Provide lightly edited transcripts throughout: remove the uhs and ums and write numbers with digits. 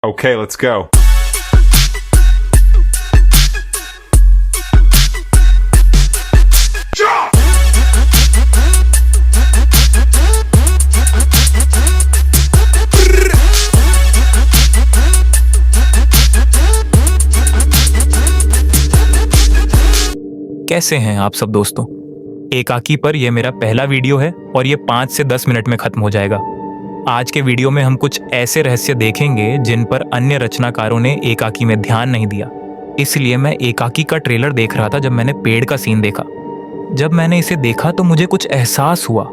Okay, let's go. कैसे हैं आप सब दोस्तों। एकाकी पर यह मेरा पहला वीडियो है और ये 5 से 10 मिनट में खत्म हो जाएगा। आज के वीडियो में हम कुछ ऐसे रहस्य देखेंगे जिन पर अन्य रचनाकारों ने एकाकी में ध्यान नहीं दिया। इसलिए मैं एकाकी का ट्रेलर देख रहा था जब मैंने पेड़ का सीन देखा। जब मैंने इसे देखा तो मुझे कुछ एहसास हुआ।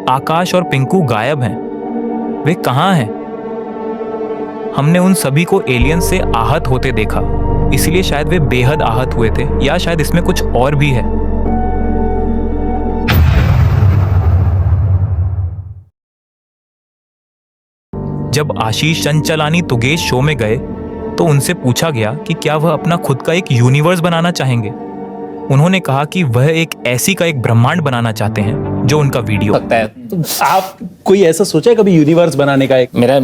आकाश और पिंकू गायब हैं। वे कहाँ हैं? हमने उन सभी को एलियन से आहत होते देखा, इसलिए शायद वे बेहद आहत हुए थे, या शायद इसमें कुछ और भी है। जब आशीष चंचलानी तुगेश शो में गए तो उनसे पूछा गया कि क्या वह अपना खुद का एक यूनिवर्स बनाना चाहेंगे। उन्होंने कहा कि वह एक ऐसी का एक ब्रह्मांड बनाना चाहते हैं जो उनका वीडियो सकता है। तो आप कोई ऐसा सोचा है कभी यूनिवर्स बनाने का? एक मेरा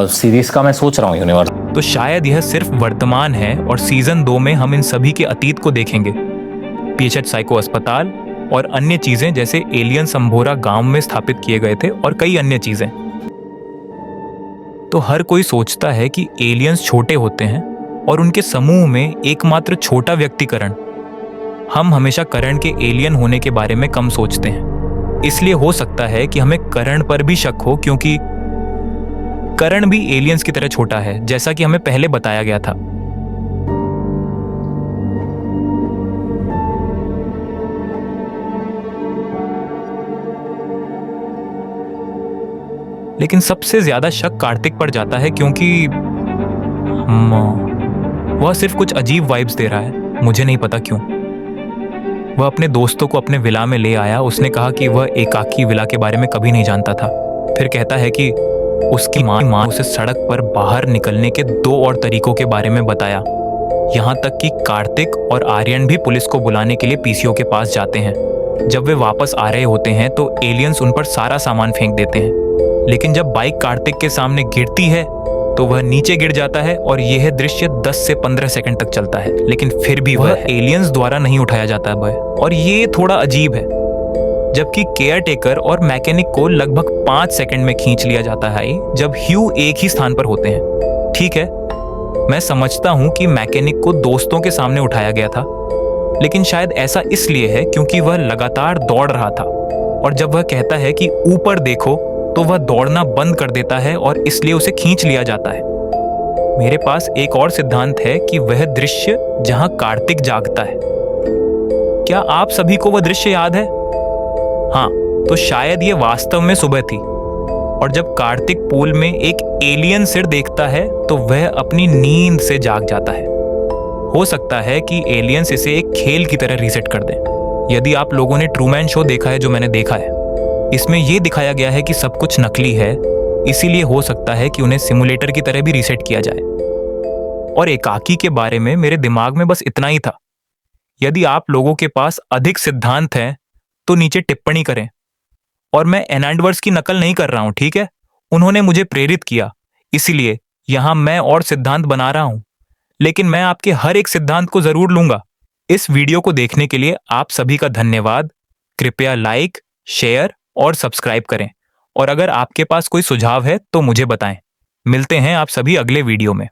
सीरीज का मैं सोच रहा हूँ यूनिवर्स। तो शायद यह सिर्फ वर्तमान है और सीजन 2 में हम इन सभी के अतीत को देखेंगे। पीएचएच साइको अस्पताल और अन्य चीजें जैसे एलियन संभोरा गांव में स्थापित किए गए थे और कई अन्य चीजें। तो हर कोई सोचता है कि एलियंस छोटे होते हैं और उनके समूह में एकमात्र छोटा व्यक्तिकरण। हम हमेशा करण के एलियन होने के बारे में कम सोचते हैं, इसलिए हो सकता है कि हमें करण पर भी शक हो, क्योंकि करण भी एलियंस की तरह छोटा है, जैसा कि हमें पहले बताया गया था। लेकिन सबसे ज्यादा शक कार्तिक पर जाता है, क्योंकि वह सिर्फ कुछ अजीब वाइब्स दे रहा है। मुझे नहीं पता क्यों। वह अपने दोस्तों को अपने विला में ले आया। उसने कहा कि वह एकाकी विला के बारे में कभी नहीं जानता था। फिर कहता है कि उसकी माँ उसे सड़क पर बाहर निकलने के 2 और तरीकों के बारे में बताया। यहाँ तक कि कार्तिक और आर्यन भी पुलिस को बुलाने के लिए पीसीओ के पास जाते हैं। जब वे वापस आ रहे होते हैं तो एलियंस उन पर सारा सामान फेंक देते हैं, लेकिन जब बाइक कार्तिक के सामने गिरती है तो वह नीचे गिर जाता है और यह दृश्य 10 से 15 सेकंड तक चलता है, लेकिन फिर भी वह एलियंस द्वारा नहीं उठाया जाता है। और ये थोड़ा अजीब है। जबकि केयर टेकर और मैकेनिक को लगभग 5 सेकंड में खींच लिया जाता है, जब ह्यू एक ही स्थान पर होते हैं। ठीक है, मैं समझता हूं कि मैकेनिक को दोस्तों के सामने उठाया गया था, लेकिन शायद ऐसा इसलिए है क्योंकि वह लगातार दौड़ रहा था, और जब वह कहता है कि ऊपर देखो तो वह दौड़ना बंद कर देता है और इसलिए उसे खींच लिया जाता है। मेरे पास एक और सिद्धांत है कि वह दृश्य जहां कार्तिक जागता है। क्या आप सभी को वह दृश्य याद है? हाँ, तो शायद ये वास्तव में सुबह थी, और जब कार्तिक पूल में एक एलियन सिर देखता है तो वह अपनी नींद से जाग जाता है। हो सकता है कि एलियंस इसे एक खेल की तरह रीसेट कर दें। यदि आप लोगों ने ट्रूमैन शो देखा है, जो मैंने देखा है, इसमें यह दिखाया गया है कि सब कुछ नकली है, इसीलिए हो सकता है कि उन्हें सिमुलेटर की तरह भी रीसेट किया जाए। और एकाकी के बारे में मेरे दिमाग में बस इतना ही था। यदि आप लोगों के पास अधिक सिद्धांत हैं तो नीचे टिप्पणी करें। और मैं एनांडवर्स की नकल नहीं कर रहा हूं, ठीक है? उन्होंने मुझे प्रेरित किया, इसीलिए यहां मैं और सिद्धांत बना रहा हूं, लेकिन मैं आपके हर एक सिद्धांत को जरूर लूंगा। इस वीडियो को देखने के लिए आप सभी का धन्यवाद। कृपया लाइक, शेयर और सब्सक्राइब करें, और अगर आपके पास कोई सुझाव है तो मुझे बताएं। मिलते हैं आप सभी अगले वीडियो में।